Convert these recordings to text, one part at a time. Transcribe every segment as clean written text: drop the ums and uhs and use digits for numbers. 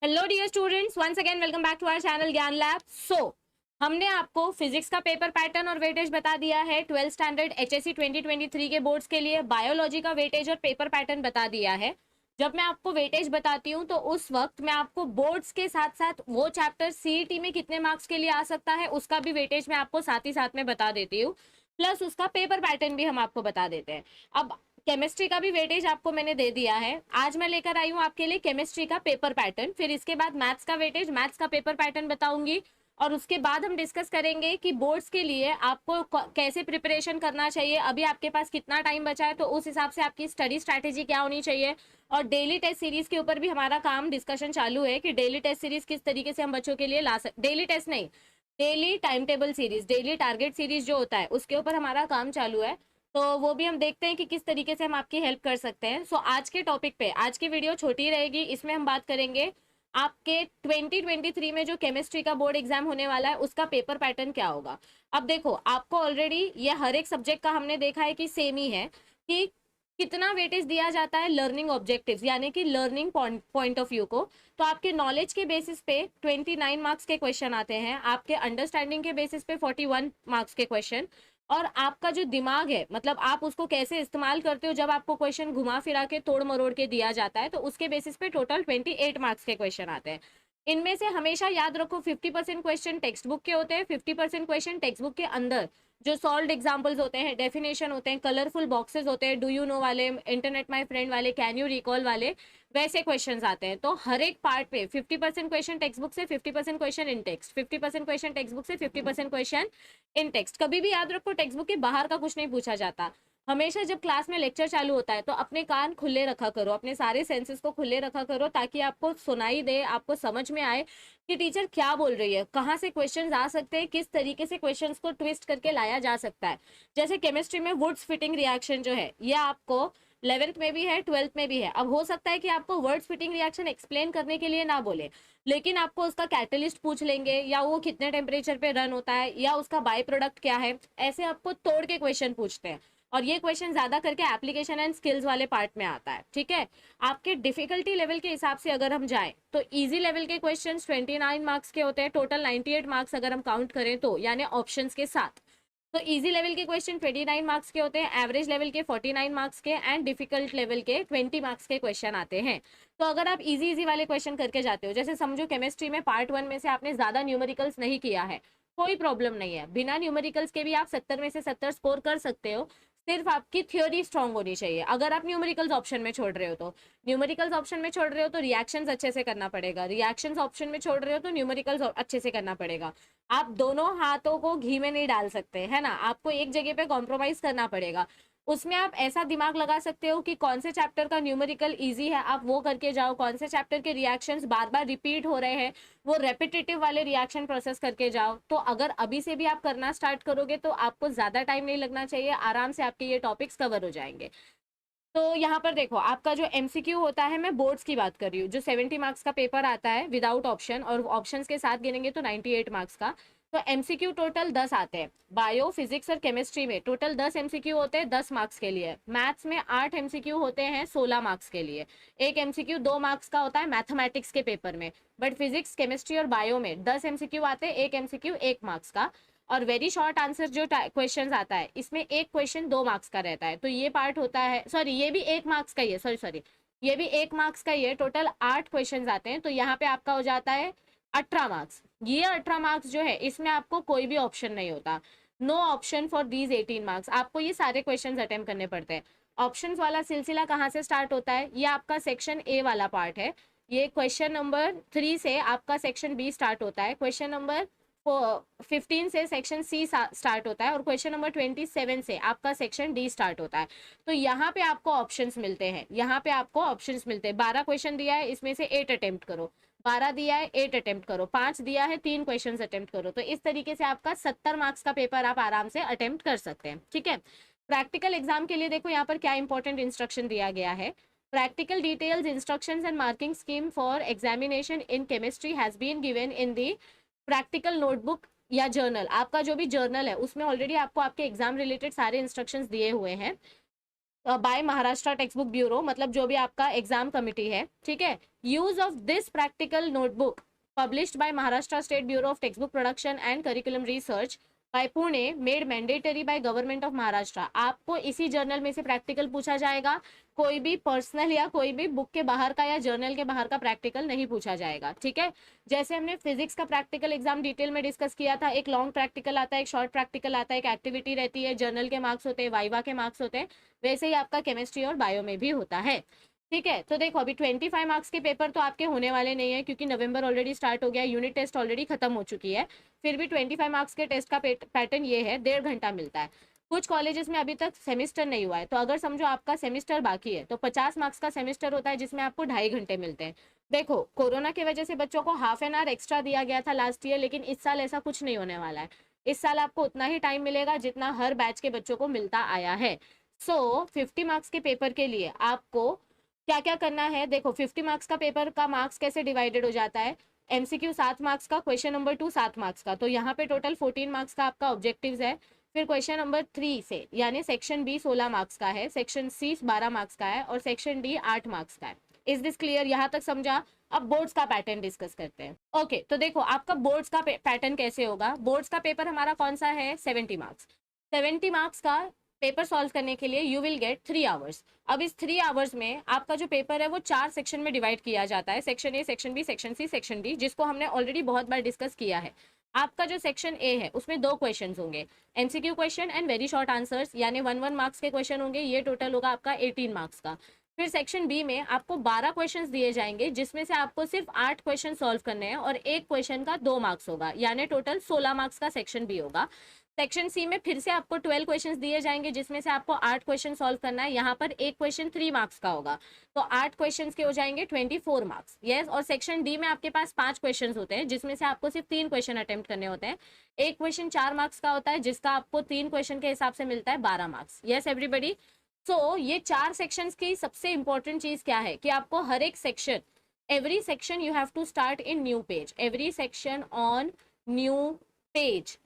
Hello dear students, once again welcome back to our channel Gyan lab. हमने आपको physics का paper pattern और weightage बता दिया है। 12th स्टैंडर्ड एचएससी 2023 के बोर्ड्स के लिए बायोलॉजी का वेटेज और पेपर पैटर्न बता दिया है। जब मैं आपको वेटेज बताती हूँ तो उस वक्त मैं आपको बोर्ड्स के साथ साथ वो चैप्टर सीईटी में कितने मार्क्स के लिए आ सकता है उसका भी वेटेज मैं आपको साथ ही साथ में बता देती हूँ, प्लस उसका पेपर पैटर्न भी हम आपको बता देते हैं। अब केमिस्ट्री का भी वेटेज आपको मैंने दे दिया है। आज मैं लेकर आई हूँ आपके लिए केमिस्ट्री का पेपर पैटर्न, फिर इसके बाद मैथ्स का वेटेज, मैथ्स का पेपर पैटर्न बताऊंगी, और उसके बाद हम डिस्कस करेंगे कि बोर्ड्स के लिए आपको कैसे प्रिपरेशन करना चाहिए, अभी आपके पास कितना टाइम बचा है तो उस हिसाब से आपकी स्टडी स्ट्रैटेजी क्या होनी चाहिए। और डेली टेस्ट सीरीज के ऊपर भी हमारा काम डिस्कशन चालू है कि डेली टेस्ट सीरीज किस तरीके से हम बच्चों के लिए ला सकते, डेली टेस्ट नहीं, daily time table series, daily target series जो होता है उसके ऊपर हमारा काम चालू है। तो वो भी हम देखते हैं कि किस तरीके से हम आपकी हेल्प कर सकते हैं। आज के टॉपिक पे आज की वीडियो छोटी रहेगी, इसमें हम बात करेंगे आपके 2023 में जो केमिस्ट्री का बोर्ड एग्जाम होने वाला है उसका पेपर पैटर्न क्या होगा। अब देखो, आपको ऑलरेडी ये हर एक सब्जेक्ट का हमने देखा है कि सेम ही है कि कितना वेटेज दिया जाता है लर्निंग ऑब्जेक्टिव्स यानी कि लर्निंग पॉइंट ऑफ व्यू को। तो आपके नॉलेज के बेसिस पे 29 मार्क्स के क्वेश्चन आते हैं, आपके अंडरस्टैंडिंग के बेसिस पे 41 मार्क्स के क्वेश्चन, और आपका जो दिमाग है मतलब आप उसको कैसे इस्तेमाल करते हो जब आपको क्वेश्चन घुमा फिरा के तोड़ मरोड़ के दिया जाता है तो उसके बेसिस पे टोटल 28 मार्क्स के क्वेश्चन आते हैं। इनमें से हमेशा याद रखो 50% क्वेश्चन टेक्स्ट बुक के होते हैं, 50% क्वेश्चन टेक्स्ट बुक के अंदर जो सॉल्व्ड एग्जांपल्स होते हैं, डेफिनेशन होते हैं, कलरफुल बॉक्सेस होते हैं, डू यू नो वाले, इंटरनेट माय फ्रेंड वाले, कैन यू रिकॉल वाले, वैसे क्वेश्चंस आते हैं। तो हर एक पार्ट पे 50% क्वेश्चन टेक्स्ट बुक से, 50% question in text, 50% question text book से, 50% क्वेश्चन इन टेक्स्ट। कभी भी याद रखो टेक्स्ट बुक के बाहर का कुछ नहीं पूछा जाता। हमेशा जब क्लास में लेक्चर चालू होता है तो अपने कान खुले रखा करो, अपने सारे सेंसेस को खुले रखा करो ताकि आपको सुनाई दे, आपको समझ में आए कि टीचर क्या बोल रही है, कहाँ से क्वेश्चंस आ सकते हैं, किस तरीके से क्वेश्चंस को ट्विस्ट करके लाया जा सकता है। जैसे केमिस्ट्री में वुड्स फिटिंग रिएक्शन जो है ये आपको 11th में भी है, 12th में भी है। अब हो सकता है कि आपको वर्ड्स फिटिंग रिएक्शन एक्सप्लेन करने के लिए ना बोले, लेकिन आपको उसका कैटलिस्ट पूछ लेंगे, या वो कितने टेम्परेचर पे रन होता है, या उसका बाय प्रोडक्ट क्या है, ऐसे आपको तोड़ के क्वेश्चन पूछते हैं। और ये क्वेश्चन ज्यादा करके एप्लीकेशन एंड स्किल्स वाले पार्ट में आता है, ठीक है। आपके डिफिकल्टी लेवल के हिसाब से अगर हम जाएं तो इजी लेवल के क्वेश्चन 29 मार्क्स के होते हैं, टोटल 98 मार्क्स अगर हम काउंट करें तो, यानी ऑप्शंस के साथ। तो इजी लेवल के क्वेश्चन 29 मार्क्स के होते हैं, एवरेज लेवल के 49 मार्क्स के, एंड डिफिकल्ट लेवल के 20 मार्क्स के क्वेश्चन आते हैं। तो अगर आप इजी वाले क्वेश्चन करके जाते हो, जैसे समझो केमिस्ट्री में पार्ट 1 में से आपने ज्यादा न्यूमेरिकल्स नहीं किया है, कोई प्रॉब्लम नहीं है, बिना न्यूमेरिकल्स के भी आप 70 में से 70 स्कोर कर सकते हो। सिर्फ आपकी थ्योरी स्ट्रांग होनी चाहिए। अगर आप न्यूमेरिकल्स ऑप्शन में छोड़ रहे हो तो, न्यूमेरिकल्स ऑप्शन में छोड़ रहे हो तो रिएक्शंस अच्छे से करना पड़ेगा, रिएक्शंस ऑप्शन में छोड़ रहे हो तो न्यूमेरिकल्स अच्छे से करना पड़ेगा। आप दोनों हाथों को घी में नहीं डाल सकते, है ना, आपको एक जगह पे कॉम्प्रोमाइज करना पड़ेगा। उसमें आप ऐसा दिमाग लगा सकते हो कि कौन से चैप्टर का न्यूमेरिकल इजी है आप वो करके जाओ, कौन से चैप्टर के रिएक्शंस बार बार रिपीट हो रहे हैं वो रेपिटेटिव वाले रिएक्शन प्रोसेस करके जाओ। तो अगर अभी से भी आप करना स्टार्ट करोगे तो आपको ज्यादा टाइम नहीं लगना चाहिए, आराम से आपके ये टॉपिक्स कवर हो जाएंगे। तो यहाँ पर देखो, आपका जो एमसीक्यू होता है, मैं बोर्ड्स की बात कर रही हूँ, जो 70 मार्क्स का पेपर आता है विदाउट ऑप्शन, और ऑप्शंस के साथ गिनेंगे तो 98 मार्क्स का। तो एमसीक्यू टोटल 10 आते हैं, बायो, फिजिक्स और केमिस्ट्री में टोटल 10 एमसीक्यू होते हैं 10 मार्क्स के लिए। मैथ्स में 8 एमसीक्यू होते हैं 16 मार्क्स के लिए। एक एमसीक्यू 2 मार्क्स का होता है मैथमेटिक्स के पेपर में, बट फिजिक्स, केमिस्ट्री और बायो में 10 एमसीक्यू आते हैं, एक एमसीक्यू 1 मार्क्स का। और वेरी शॉर्ट आंसर जो क्वेश्चन आता है इसमें एक क्वेश्चन 2 मार्क्स का रहता है, तो ये पार्ट होता है, सॉरी ये भी 1 मार्क्स का ही है, सॉरी ये भी 1 मार्क्स का ही है। टोटल 8 क्वेश्चन आते हैं, तो यहाँ पे आपका हो जाता है 18 मार्क्स। ये 18 मार्क्स जो है इसमें आपको कोई भी ऑप्शन नहीं होता, no option for these 18 marks, आपको ये सारे क्वेश्चन अटेम्प्ट करने पड़ते हैं। ऑप्शंस वाला सिलसिला कहाँ से स्टार्ट होता है, ये आपका सेक्शन ए वाला पार्ट है, ये क्वेश्चन नंबर 3 से आपका सेक्शन बी स्टार्ट होता है, क्वेश्चन नंबर 15 से सेक्शन सी स्टार्ट होता है, और क्वेश्चन नंबर 27 से आपका सेक्शन डी स्टार्ट होता है। तो यहाँ पे आपको ऑप्शंस मिलते हैं, यहाँ पे आपको ऑप्शंस मिलते हैं। 12 क्वेश्चन दिया है, इसमें से 8 अटेम्प्ट करो, 12 दिया है 8 अटेम्प्ट करो, 5 दिया है 3 क्वेश्चन अटेम्प्ट करो। तो इस तरीके से आपका 70 मार्क्स का पेपर आप आराम से अटेम्प्ट कर सकते हैं, ठीक है। प्रैक्टिकल एग्जाम के लिए देखो यहाँ पर क्या इंपॉर्टेंट इंस्ट्रक्शन दिया गया है। Practical details, instructions and marking scheme for examination in chemistry has been given in the practical notebook या जर्नल। आपका जो भी जर्नल है उसमें ऑलरेडी आपको आपके एग्जाम रिलेटेड सारे इंस्ट्रक्शंस दिए हुए हैं। By Maharashtra text book bureau, मतलब जो भी आपका एग्जाम कमिटी है, ठीक है। Use of this practical notebook published by Maharashtra state bureau of text book production and curriculum research by Pune made mandatory by government of Maharashtra. आपको इसी जर्नल में से प्रैक्टिकल पूछा जाएगा, कोई भी पर्सनल या कोई भी बुक के बाहर का या जर्नल के बाहर का प्रैक्टिकल नहीं पूछा जाएगा, ठीक है। जैसे हमने फिजिक्स का प्रैक्टिकल एग्जाम डिटेल में डिस्कस किया था, एक लॉन्ग प्रैक्टिकल आता है, एक शॉर्ट प्रैक्टिकल आता है, एक एक्टिविटी रहती है, जर्नल के मार्क्स होते हैं, वाइवा के मार्क्स होते हैं, वैसे ही आपका केमिस्ट्री और बायो में भी होता है, ठीक है। तो देखो अभी 25 मार्क्स के पेपर तो आपके होने वाले नहीं है, क्योंकि नवंबर ऑलरेडी स्टार्ट हो गया, यूनिट टेस्ट ऑलरेडी खत्म हो चुकी है। फिर भी 25 मार्क्स के टेस्ट का पैटर्न ये है, 1.5 घंटा मिलता है। कुछ कॉलेजेस में अभी तक सेमिस्टर नहीं हुआ है, तो अगर समझो आपका सेमिस्टर बाकी है तो 50 मार्क्स का सेमिस्टर होता है, जिसमें आपको 2.5 घंटे मिलते हैं। देखो कोरोना की वजह से बच्चों को ½ एन आवर एक्स्ट्रा दिया गया था लास्ट ईयर, लेकिन इस साल ऐसा कुछ नहीं होने वाला है। इस साल आपको उतना ही टाइम मिलेगा जितना हर बैच के बच्चों को मिलता आया है। सो 50 मार्क्स के पेपर के लिए आपको क्या क्या करना है, देखो 50 मार्क्स का पेपर का मार्क्स कैसे डिवाइडेड हो जाता है। एमसीक्यू 7 मार्क्स का, क्वेश्चन नंबर 2 7 मार्क्स का, तो यहाँ पे टोटल 14 मार्क्स का आपका ऑब्जेक्टिव्स है। फिर क्वेश्चन नंबर 3 से यानी सेक्शन बी 16 मार्क्स का है, सेक्शन सी 12 मार्क्स का है और सेक्शन डी 8 मार्क्स का है। Is this clear? यहाँ तक समझा? अब बोर्ड्स का पैटर्न डिस्कस करते हैं। ओके तो देखो आपका बोर्ड्स का पैटर्न कैसे होगा। बोर्ड्स का पेपर हमारा कौन सा है, 70 मार्क्स। 70 मार्क्स का पेपर सॉल्व करने के लिए यू विल गेट 3 आवर्स। अब इस 3 आवर्स में आपका जो पेपर है वो 4 सेक्शन में डिवाइड किया जाता है, section A, section B, section C, section D, जिसको हमने ऑलरेडी बहुत बार डिस्कस किया है। आपका जो सेक्शन ए है उसमें 2 क्वेश्चंस होंगे, MCQ question and very short answers, यानी 1 मार्क्स के क्वेश्चन होंगे, ये टोटल होगा आपका 18 मार्क्स का। फिर सेक्शन बी में आपको 12 क्वेश्चंस दिए जाएंगे, जिसमें से आपको सिर्फ 8 क्वेश्चन सॉल्व करने हैं और एक क्वेश्चन का 2 मार्क्स होगा, यानी टोटल 16 मार्क्स का सेक्शन बी होगा। सेक्शन सी में फिर से आपको 12 क्वेश्चंस दिए जाएंगे, जिसमें से आपको 8 क्वेश्चन सॉल्व करना है, यहाँ पर एक क्वेश्चन 3 मार्क्स का होगा, तो 8 क्वेश्चंस के हो जाएंगे 24 मार्क्स। यस, और सेक्शन डी में आपके पास 5 क्वेश्चंस होते हैं, जिसमें से आपको सिर्फ 3 क्वेश्चन अटेम्प्ट करने होते हैं। एक क्वेश्चन 4 मार्क्स का होता है, जिसका आपको 3 क्वेश्चन के हिसाब से मिलता है 12 मार्क्स। Yes everybody. सो ये 4 सेक्शंस की सबसे इंपॉर्टेंट चीज क्या है कि आपको हर एक section, every section you have to start in new page, every section on new page.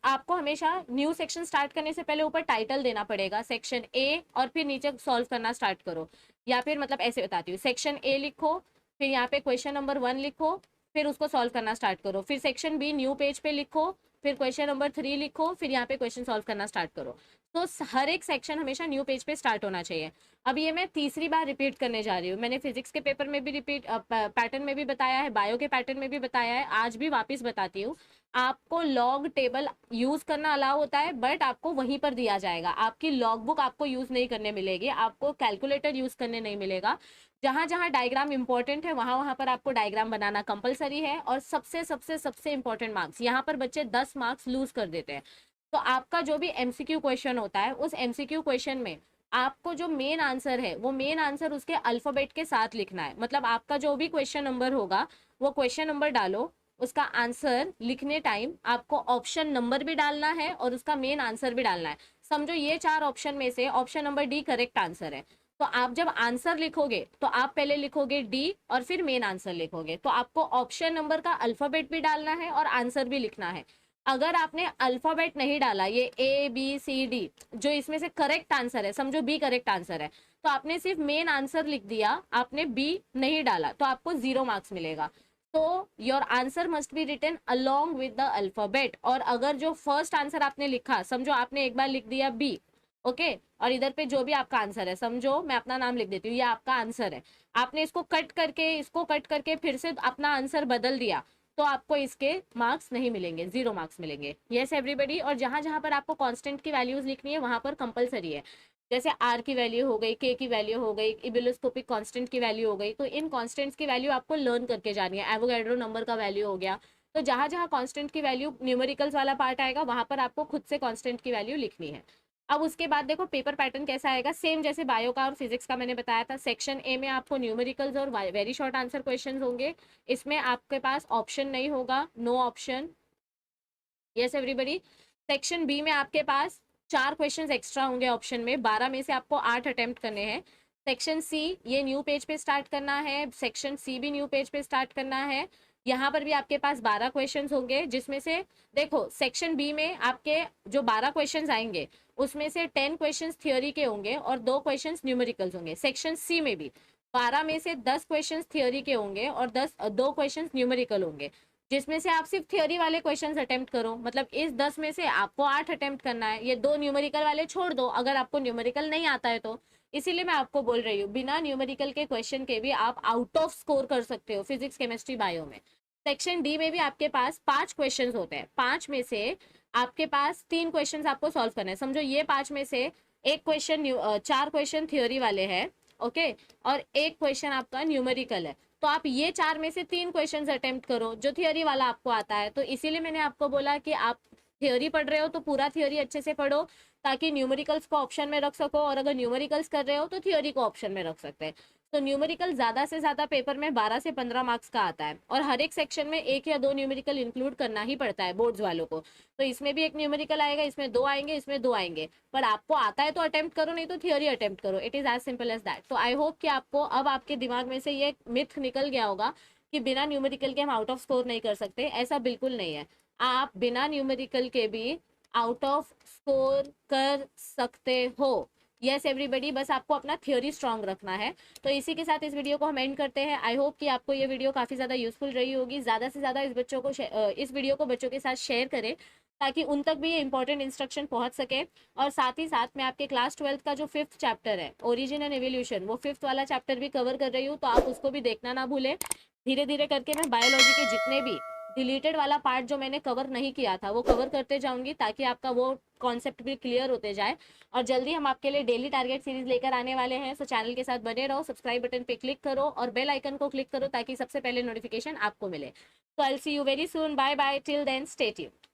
आपको हमेशा न्यू सेक्शन स्टार्ट करने से पहले ऊपर टाइटल देना पड़ेगा, सेक्शन ए, और फिर नीचे सॉल्व करना स्टार्ट करो, या फिर मतलब ऐसे बताती हूँ, सेक्शन ए लिखो, फिर यहाँ पे क्वेश्चन नंबर 1 लिखो, फिर उसको सॉल्व करना स्टार्ट करो, फिर सेक्शन बी न्यू पेज पे लिखो, फिर क्वेश्चन नंबर 3 लिखो, फिर यहाँ पे क्वेश्चन सॉल्व करना स्टार्ट करो। तो हर एक सेक्शन हमेशा न्यू पेज पे स्टार्ट होना चाहिए। अब ये मैं तीसरी बार रिपीट करने जा रही हूँ, मैंने फिजिक्स के पेपर में भी रिपीट पैटर्न में भी बताया है, बायो के पैटर्न में भी बताया है, आज भी वापस बताती हूँ। आपको लॉग टेबल यूज करना अलाउ होता है, बट आपको वहीं पर दिया जाएगा, आपकी लॉग बुक आपको यूज नहीं करने मिलेगी, आपको कैलकुलेटर यूज करने नहीं मिलेगा। जहां जहां डायग्राम इंपॉर्टेंट है वहां वहां पर आपको डायग्राम बनाना कंपलसरी है। और सबसे सबसे सबसे इंपॉर्टेंट मार्क्स, यहाँ पर बच्चे 10 मार्क्स लूज कर देते हैं। तो आपका जो भी एमसीक्यू क्वेश्चन होता है, उस एमसीक्यू क्वेश्चन में आपको जो मेन आंसर है वो मेन आंसर उसके अल्फाबेट के साथ लिखना है। मतलब आपका जो भी क्वेश्चन नंबर होगा वो क्वेश्चन नंबर डालो, उसका आंसर लिखने टाइम आपको ऑप्शन नंबर भी डालना है और उसका मेन आंसर भी डालना है। समझो ये 4 ऑप्शन में से option number D correct answer है, तो आप जब आंसर लिखोगे तो आप पहले लिखोगे डी और फिर मेन आंसर लिखोगे, तो आपको ऑप्शन नंबर का अल्फाबेट भी डालना है और आंसर भी लिखना है। अगर आपने अल्फाबेट नहीं डाला, ये ए बी सी डी जो इसमें से करेक्ट आंसर है, समझो बी करेक्ट आंसर है, तो आपने सिर्फ मेन आंसर लिख दिया, आपने बी नहीं डाला, तो आपको 0 मार्क्स मिलेगा। तो your answer must be written along with the alphabet. और अगर जो फर्स्ट आंसर आपने लिखा, समझो आपने एक बार लिख दिया बी, ओके, और इधर पे जो भी आपका आंसर है, समझो मैं अपना नाम लिख देती हूँ, ये आपका आंसर है, आपने इसको कट करके फिर से अपना आंसर बदल दिया, तो आपको इसके मार्क्स नहीं मिलेंगे, 0 मार्क्स मिलेंगे। Yes everybody. और जहां जहां पर आपको कांस्टेंट की वैल्यूज लिखनी है वहां पर कंपलसरी है, जैसे आर की वैल्यू हो गई, के की वैल्यू हो गई, इबिलोस्कोपिक कांस्टेंट की वैल्यू हो गई, तो इन कांस्टेंट्स की वैल्यू आपको लर्न करके जानी है। एवोगैड्रो नंबर का वैल्यू हो गया, तो जहां जहां कांस्टेंट की वैल्यू न्यूमेरिकल्स वाला पार्ट आएगा वहां पर आपको खुद से कांस्टेंट की वैल्यू लिखनी है। अब उसके बाद देखो पेपर पैटर्न कैसा आएगा, सेम जैसे बायो का और फिजिक्स का मैंने बताया था। सेक्शन ए में आपको न्यूमेरिकल्स और वेरी शॉर्ट आंसर क्वेश्चंस होंगे, इसमें आपके पास ऑप्शन नहीं होगा, no option. Yes everybody. Section B में आपके पास 4 क्वेश्चंस एक्स्ट्रा होंगे ऑप्शन में, 12 में से आपको 8 अटेम्प्ट करने हैं। सेक्शन सी ये न्यू पेज पे स्टार्ट करना है, सेक्शन सी भी न्यू पेज पे स्टार्ट करना है। यहाँ पर भी आपके पास 12 क्वेश्चंस होंगे, जिसमें से देखो सेक्शन बी में आपके जो 12 क्वेश्चंस आएंगे उसमें से 10 क्वेश्चंस थ्योरी के होंगे और 2 क्वेश्चंस न्यूमेरिकल्स होंगे। सेक्शन सी में भी 12 में से 10 क्वेश्चंस थ्योरी के होंगे और 2 क्वेश्चंस न्यूमेरिकल होंगे, जिसमें से आप सिर्फ थ्योरी वाले क्वेश्चंस अटेम्प्ट करो। मतलब इस 10 में से आपको 8 अटेम्प्ट करना है, ये 2 न्यूमेरिकल वाले छोड़ दो अगर आपको न्यूमेरिकल नहीं आता है तो। इसीलिए मैं आपको बोल रही हूँ बिना न्यूमेरिकल के क्वेश्चन के भी आप आउट ऑफ स्कोर कर सकते हो फिजिक्स केमिस्ट्री बायो में। सेक्शन डी में भी आपके पास 5 क्वेश्चंस होते हैं, 5 में से आपके पास 3 क्वेश्चंस आपको सॉल्व करना है। समझो ये 5 में से एक क्वेश्चन 4 क्वेश्चन थ्योरी वाले हैं, ओके, और एक क्वेश्चन आपका न्यूमेरिकल है। तो आप ये 4 में से 3 क्वेश्चंस अटेम्प्ट करो जो थ्योरी वाला आपको आता है। तो इसीलिए मैंने आपको बोला कि आप थ्योरी पढ़ रहे हो तो पूरा थ्योरी अच्छे से पढ़ो, ताकि न्यूमेरिकल्स को ऑप्शन में रख सको, और अगर न्यूमेरिकल्स कर रहे हो तो थ्योरी को ऑप्शन में रख सकते हैं। तो न्यूमेरिकल ज्यादा से ज्यादा पेपर में 12 से 15 मार्क्स का आता है, और हर एक सेक्शन में 1 या 2 न्यूमेरिकल इंक्लूड करना ही पड़ता है बोर्ड्स वालों को। तो इसमें भी एक न्यूमेरिकल आएगा, इसमें 2 आएंगे, इसमें 2 आएंगे, पर आपको आता है तो अटेम्प्ट करो, नहीं तो थ्योरी अटेम्प्ट करो। It is as simple as that. तो आई होप कि आपको अब आपके दिमाग में से ये मिथ निकल गया होगा कि बिना न्यूमेरिकल के हम आउट ऑफ स्कोर नहीं कर सकते। ऐसा बिल्कुल नहीं है, आप बिना न्यूमेरिकल के भी आउट ऑफ स्कोर कर सकते हो। यस एवरीबडी, बस आपको अपना थ्योरी स्ट्रांग रखना है। तो इसी के साथ इस वीडियो को हम एंड करते हैं। आई होप कि आपको ये वीडियो काफ़ी ज़्यादा यूजफुल रही होगी। ज़्यादा से ज़्यादा इस वीडियो को बच्चों के साथ शेयर करें, ताकि उन तक भी ये इंपॉर्टेंट इंस्ट्रक्शन पहुंच सके। और साथ ही साथ मैं आपके क्लास 12th का जो 5th चैप्टर है ओरिजिन एंड एवोल्यूशन, वो 5th वाला चैप्टर भी कवर कर रही हूँ, तो आप उसको भी देखना ना भूलें। धीरे धीरे करके मैं बायोलॉजी के जितने भी डिलीटेड वाला पार्ट जो मैंने कवर नहीं किया था वो कवर करते जाऊंगी, ताकि आपका वो कॉन्सेप्ट भी क्लियर होते जाए। और जल्दी हम आपके लिए डेली टारगेट सीरीज लेकर आने वाले हैं। सो चैनल के साथ बने रहो, सब्सक्राइब बटन पे क्लिक करो और बेल आइकन को क्लिक करो, ताकि सबसे पहले नोटिफिकेशन आपको मिले। तो I will see you very soon. Bye bye, till then stay tuned.